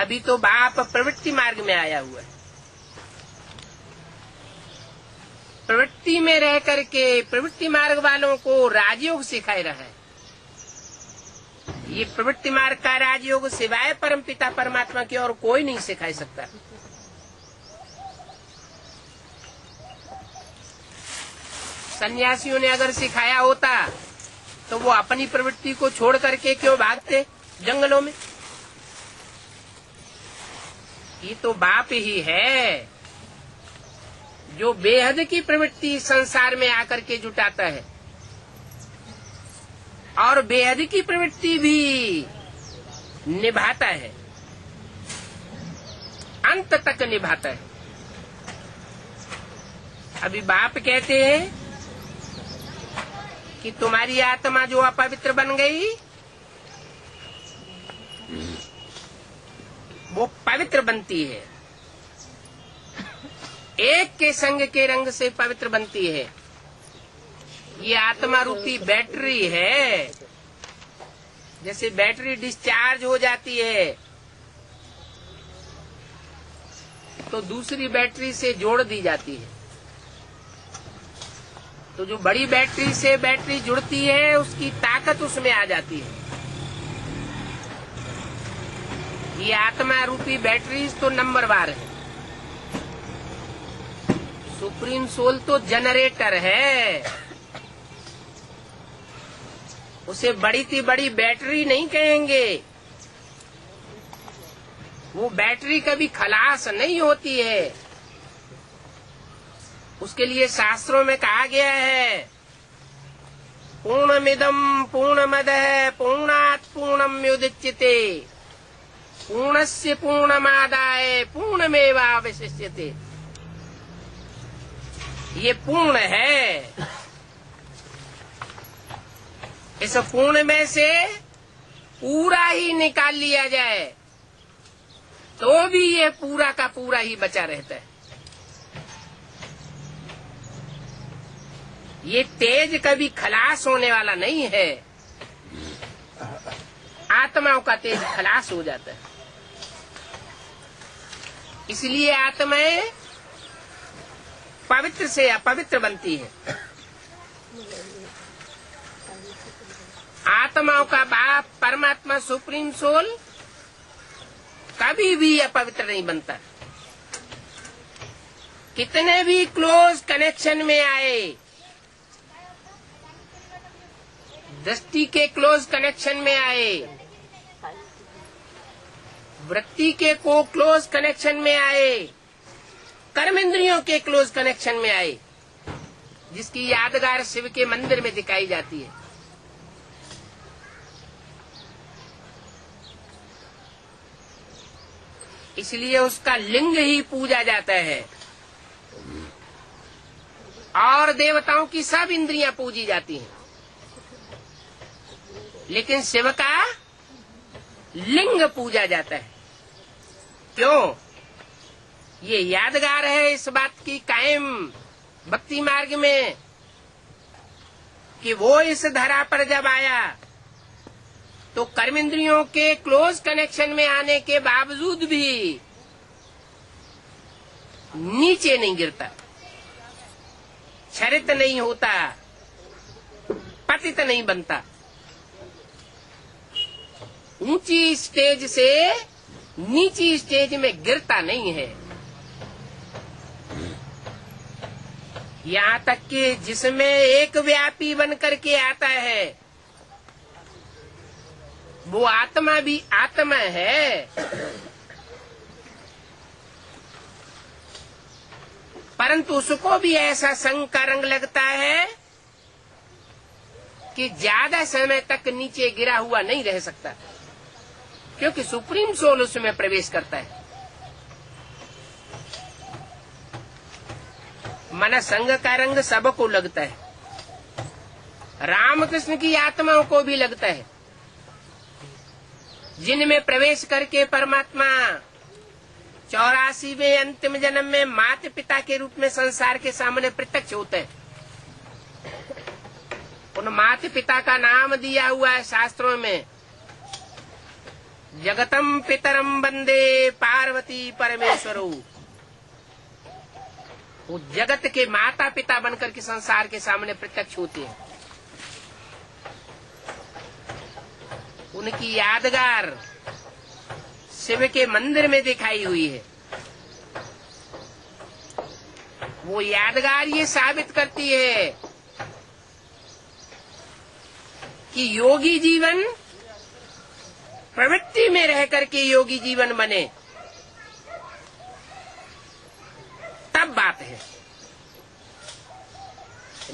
अभी तो बाप प्रवृत्ति मार्ग में आया हुआ है। प्रवृत्ति में रह करके प्रवृत्ति मार्ग वालों को राजयोग सिखाए रहा है। ये प्रवृत्ति मार्ग का राजयोग सिवाय परमपिता परमात्मा की और कोई नहीं सिखा सकता। सन्यासियों ने अगर सिखाया होता तो वो अपनी प्रवृत्ति को छोड़ करके क्यों भागते जंगलों में। ये तो बाप ही है जो बेहद की प्रवृत्ति संसार में आकर के जुटाता है और बेहद की प्रवृत्ति भी निभाता है, अंत तक निभाता है। अभी बाप कहते हैं कि तुम्हारी आत्मा जो अपवित्र बन गई वो पवित्र बनती है, एक के संग के रंग से पवित्र बनती है। ये आत्मा रूपी बैटरी है, जैसे बैटरी डिस्चार्ज हो जाती है तो दूसरी बैटरी से जोड़ दी जाती है। तो जो बड़ी बैटरी से बैटरी जुड़ती है उसकी ताकत उसमें आ जाती है। ये आत्मा रूपी बैटरीज तो नंबरवार है। सुप्रीम सोल तो जनरेटर है, उसे बड़ी सी बड़ी बैटरी नहीं कहेंगे। वो बैटरी कभी खलास नहीं होती है। उसके लिए शास्त्रों में कहा गया है पूर्णमिदं पूर्णमदः पूर्णात् पूर्णमुदच्यते पूर्णस्य पूर्णमादाय पूर्णमेवावशिष्यते। ये पूर्ण है, इस पूर्ण में से पूरा ही निकाल लिया जाए तो भी ये पूरा का पूरा ही बचा रहता है। ये तेज कभी खलास होने वाला नहीं है। आत्माओं का तेज खलास हो जाता है, इसलिए आत्माएं पवित्र से अपवित्र बनती है। आत्माओं का बाप परमात्मा सुप्रीम सोल कभी भी अपवित्र नहीं बनता। कितने भी क्लोज कनेक्शन में आए, दृष्टि के क्लोज कनेक्शन में आए, वृत्ति के को क्लोज कनेक्शन में आए, कर्मेंद्रियों के क्लोज कनेक्शन में आए, जिसकी यादगार शिव के मंदिर में दिखाई जाती है। इसलिए उसका लिंग ही पूजा जाता है और देवताओं की सब इंद्रियां पूजी जाती हैं, लेकिन शिव का लिंग पूजा जाता है। क्यों? ये यादगार है इस बात की कायम भक्ति मार्ग में कि वो इस धरा पर जब आया तो कर्मेंद्रियों के क्लोज कनेक्शन में आने के बावजूद भी नीचे नहीं गिरता, क्षरित नहीं होता, पतित नहीं बनता, ऊंची स्टेज से नीची स्टेज में गिरता नहीं है। यहाँ तक कि जिसमें एक व्यापी बन करके आता है वो आत्मा भी आत्मा है, परंतु उसको भी ऐसा संग का रंग लगता है कि ज्यादा समय तक नीचे गिरा हुआ नहीं रह सकता, क्योंकि सुप्रीम सोल उसमें प्रवेश करता है। मन संग का रंग सबको लगता है, रामकृष्ण की आत्माओं को भी लगता है, जिनमें प्रवेश करके परमात्मा 84वें अंतिम जन्म में माता पिता के रूप में संसार के सामने प्रत्यक्ष होते हैं। उन माता पिता का नाम दिया हुआ है शास्त्रों में, जगतम पितरम वंदे पार्वती परमेश्वरो। वो जगत के माता पिता बनकर के संसार के सामने प्रत्यक्ष होते हैं। उनकी यादगार शिव के मंदिर में दिखाई हुई है। वो यादगार ये साबित करती है कि योगी जीवन प्रवृत्ति में रह करके योगी जीवन बने, तब बात है।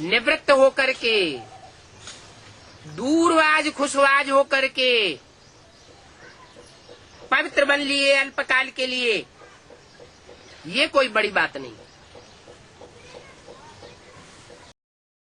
निवृत्त होकर के, दूरवाज खुशवाज होकर के पवित्र बन लिए अल्पकाल के लिए, ये कोई बड़ी बात नहीं।